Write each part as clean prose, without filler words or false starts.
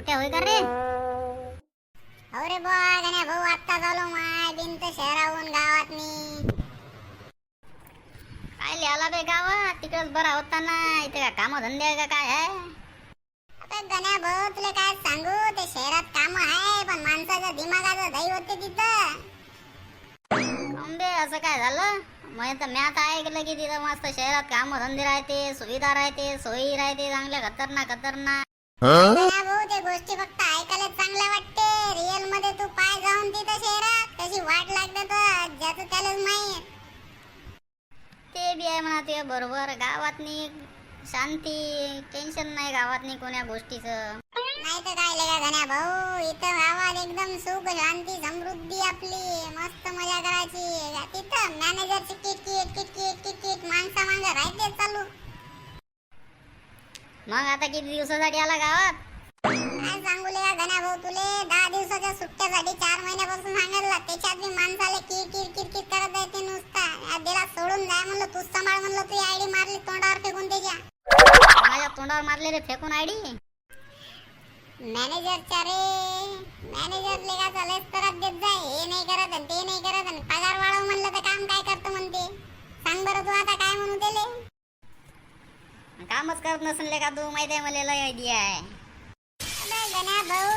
गोट्या होय का रे? अरे बुवा गण्या भाऊ, आत्ता झालो माय बिनत शहराहून गावातनी. काय लिहाला बे गावात? तिकडच बरा होता ना. इथे काय काम धंदे आहे का काय आहे? अबे गण्या भाऊ, तुला काय सांगू, ते शहरात काम आहे पण माणसाच्या दिमागाचं दही होते तिथं. बे असं काय झालं? तर मी आता ऐकलं की तिथं मस्त शहरात काम धंदे राहते, सुविधा राहते, सोयी राहते चांगल्या खतरनाक खतरनाक. भाऊ, ते गोष्टी फक्त ऐकायला चांगल्या वाटते. रिअल मध्ये तू पाय जाऊन तिथं शहरात कशी वाट लागते तर ज्याचं त्यालाच माहित. ते बी आहे म्हणा, ते बरोबर. गावातनी शांती, टेन्शन नाही गावातनी कोण्या गोष्टीचं. नाही तर काय लेगा गण्या भाऊ, इथं गावात एकदम सुख शांती समृद्धी आपली मस्त मजा करायची. तिथं मॅनेजरची किटकिट किटकिट किटकिट माणसा मागं राहते चालू. मग आता किती दिवसासाठी आला गावात? काय सांगू लेगा गण्या भाऊ तुले, 10 दिवसाच्या सुट्ट्यासाठी 4 महिन्यापासून सांगितलं. त्याच्यात मी माणसाला किरकिर किरकिर करत जाते नुसता. या दिला सोडून जाय म्हणलं, तूच सांभाळ म्हणलं. तू आयडी मारली तोंडावर फेकून त्याच्या. माझ्या तोंडावर मारले रे फेकून आयडी? मॅनेजरच्या रे, मॅनेजर लेगा चालेस तरच देत जाय. हे नाही करत आणि ते नाही करत आणि पगार वाढव म्हणलं तर काम काय करतो म्हणते. सांग बरं तू आता काय म्हणू त्याले? कामच करत नसले का तू? माहिती आहे मला लय आयडिया आहे. अबे गण्या भाऊ,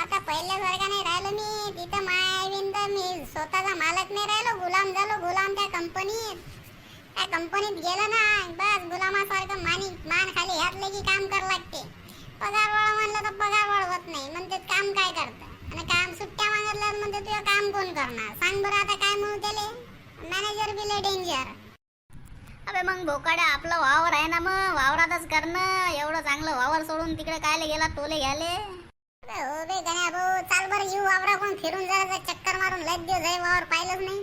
आता पहिल्यासारखा नाही राहिलो मी. तिथं माय बिंद मी स्वतःचा मालक नाही राहिलो, गुलाम झालो. गुलाम त्या कंपनीत. त्या कंपनीत गेलं ना बस गुलामासारखं मान खाली घातलं की काम करावं लागते. पगार वाढव म्हणलं तर पगार वाढवत नाही म्हणते. काम काय करतं आणि काम सुट्ट्या मागितल्यावर म्हणते तुझं काम कोण करणार? सांग बरं आता काय म्हणू त्याले? मॅनेजर बी लय डेंजर. अबे मग बोकाड्या, आपलं वावर आहे ना, मग वावरातच करणं. एवढं चांगलं वावर सोडून तिकडे कायले गेला तोले घ्याले? हो बे गण्या भाऊ, चाल बरं येऊ वावराकडून फिरून जरा चक्कर मारून. लय दिवस झाले वावर पाहिलंच नाही.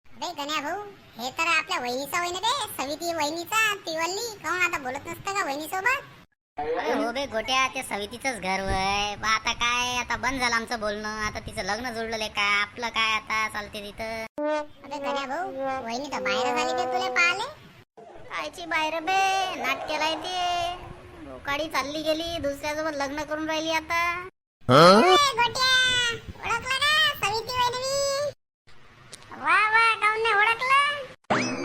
बे गण्या भाऊ, हे तर आपल्या वहिनीचा वहिनी बे, सविती वहिनीचा. ती वल्ली काहून आता बोलत नसतं का वहिनी सोबत? अरे हो बे गोट्या, ते सवितीचंच घर वय. आता काय, आता बंद झालं आमचं बोलणं. आता तिचं लग्न जुळलं का? आपलं काय आता चालते तिथं. अबे गण्या भाऊ, वहिनी तर बाहेर झाली ते तुला पाहिले? कायची बाहेर बे, नाटकेला आहे ते. भोकाडी चालली गेली, दुसऱ्यासोबत लग्न करून राहिली आता. गोट्या, ओळखलं का सविती वहिनी? वा वा, काऊन नाही ओळखलं?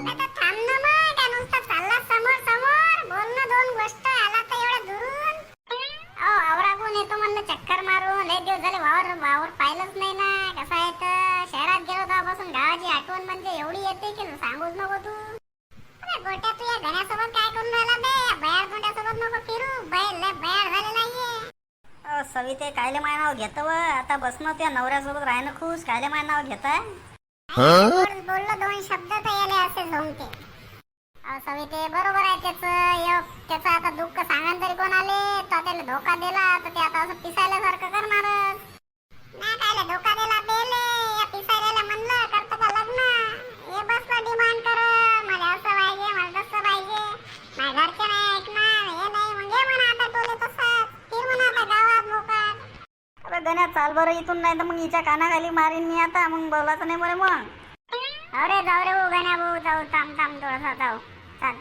आता थांब ना मग, काय नुसतं चालला समोर समोर. बोल ना दोन गोष्ट. आला तर एवढं दुरून. वावराकडून येतो म्हणलं चक्कर मारून. लय दिवस झाले वावर पाहिलंच नाही ना. कसं आहे तर शहरात गेलो तेव्हापासून गावाची आठवण म्हणजे एवढी येते की सांगूच नको तू. गोट्या, तू या घरासोबत काय करून राहिला बे? बाहेर तोंड्यासोबत नको फिरू. बाहेर झालेला आहे. सविते, कायले माय नाव घेतो व? आता बसणं त्या नवऱ्यासोबत राहणं खुश. कायले माय नाव घेताय? बोललो 2 शब्द तर याले असे झोमते. सविते, बरोबर आहे त्याचं आता दुःख सांगन तरी कोण आले? तो त्याला धोका दिला तर ते आता असं पिसायल्यासारखं करणारच. नाही कायले धोका दिला बेले? या पिसायल्याला म्हणलं करतो का लग्न? हे बसलं डिमांड कर, मला असं पाहिजे, मला तसं पाहिजे. माझ्या घरचे नाही ऐकणार. हे नाही मग हे म्हणा आता टोले तसंच. फिर म्हणा आता गावात मोकाट. अरे गण्या, चाल बरं इथून, नाही तर मग हिच्या कानाखाली मारीन मी आता. मग बोलायचं नाही बरं मग. अरे जाऊ रे भाऊ, गण्या भाऊ जाऊ. थांब थोडासा जाऊ. चाल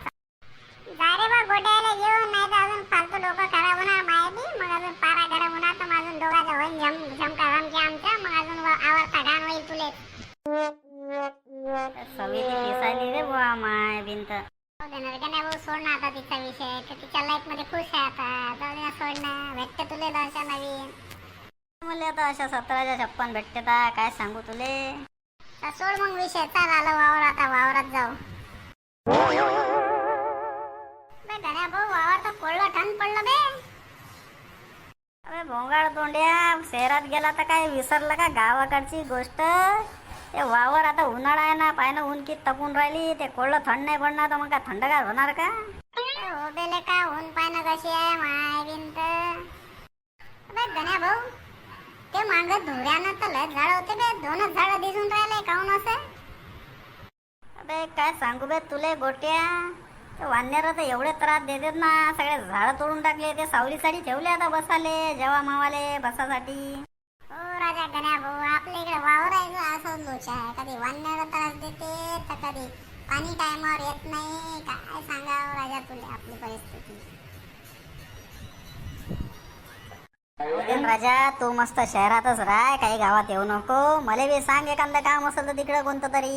जा रे बा गोट्याला घेऊन, नाही तर अजून फालतू लोक खराब होणार माहिती. मग अजून पारा गरम होणार तर अजून दोघांचं होईल झमका आमच्या. मग अजून आवडता गाण होईल तुले. सविती पिसायली रे बुवा माय बिंत. गण्या भाऊ, सोड ना आता तिचा विषय. तिच्या लाईफ मध्ये खुश आहे आता. जाऊ दे, सोड ना. भेटते तुले अशा नवीन. मला आता अशा 17च्या 56 भेटते ता. काय सांगू तुले? सोड मग विषय. चाल आलं वावर, आता वावरात जाऊ. गण्या भाऊ, वावर तर कोळलं ठण पडलं बे. अबे भोंगाळ तोंड्या, शहरात गेला तर काय विसरलं का गावाकडची गोष्ट? ते वावर आता उन्हाळा आहे ना, पायनं ऊन किती तपून राहिली. ते कोळलं थंड नाही पडणार तर मग काय थंडगार होणार का? हो बेले का, ऊन पायनं कशी आहे माय बिंत. अबे गण्या भाऊ, ते मांग धुऱ्यानं तर लय झाड होते बे. 2च झाडं दिसून राहिले. काऊन असं? अबे काय सांगू बे तुले गोट्या, वानर तर एवढे त्रास देतात ना. सगळे झाडं तोडून टाकले. ते सावलीसाठी ठेवले आता बसाले, जेव्हा मावाले बसासाठी. हो राजा गण्या भाऊ, आपल्या इकडे वावर आहे असं लोच आहे. कधी वानर त्रास देते तर कधी पाणी टायमावर येत नाही. काय सांगावं राजा तुले आपली परिस्थिती. उदयन राजा तू मस्त शहरातच राह, काही गावात येऊ नको. मला बी सांग एखादं काम असेल तर तिकडे कोणतं तरी.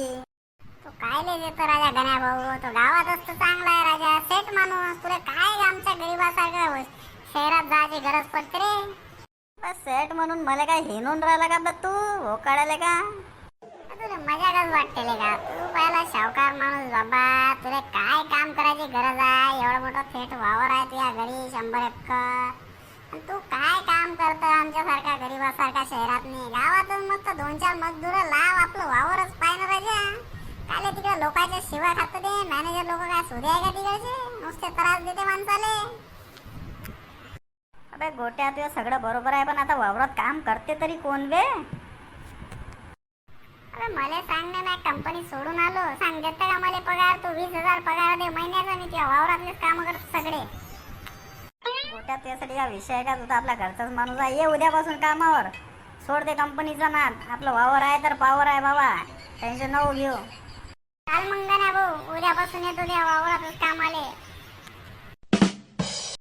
तू काय लय देतो राजा गण्या भाऊ, तो गावात असतो चांगला आहे राजा, सेठ माणूस. तुला काय आमच्या गरीबासारखं शहरात जायची गरज पडते रे? बस सेट म्हणून मला काय हिनून राहिला का बा तू? हो काढायला का? तुला मजाकच वाटते का? तू पहिला शावकार माणूस बाबा, तुला काय काम करायची गरज आहे? एवढं मोठं थेट वावर आहे तुझ्या घरी 100 एकर. आणि तू काय काम करतो आमच्यासारखा गरीबासारखा शहरात नाही? गावातून मस्त 2-4 मजदूर लाव, आपलं वावरच पाहिजे राजा. काय तिकडे लोकांच्या शिवा खात ते मॅनेजर लोक काय सुधे आहे का तिकडचे? नुसते त्रास देते माणसाले. अबे गोट्या तुझं सगळं बरोबर आहे, पण आता वावरात काम करते तरी कोण बे? अरे मला सांग ना, मी कंपनी सोडून आलो. सांग देता का मला पगार? तू 20,000 पगार दे महिन्याचा. मी तुझ्या वावरातलेच काम करतो सगळे. गोट्या तुझ्यासाठी हा विषय आहे का? तुझा आपला घरचाच माणूस आहे. ये उद्यापासून कामावर. सोड दे कंपनीचा नाद. आपलं वावर आहे तर पावर आहे बाबा, टेन्शन नको घेऊ. चाल मग ना भाऊ, उद्यापासून येतो त्या वावरातच काम आले.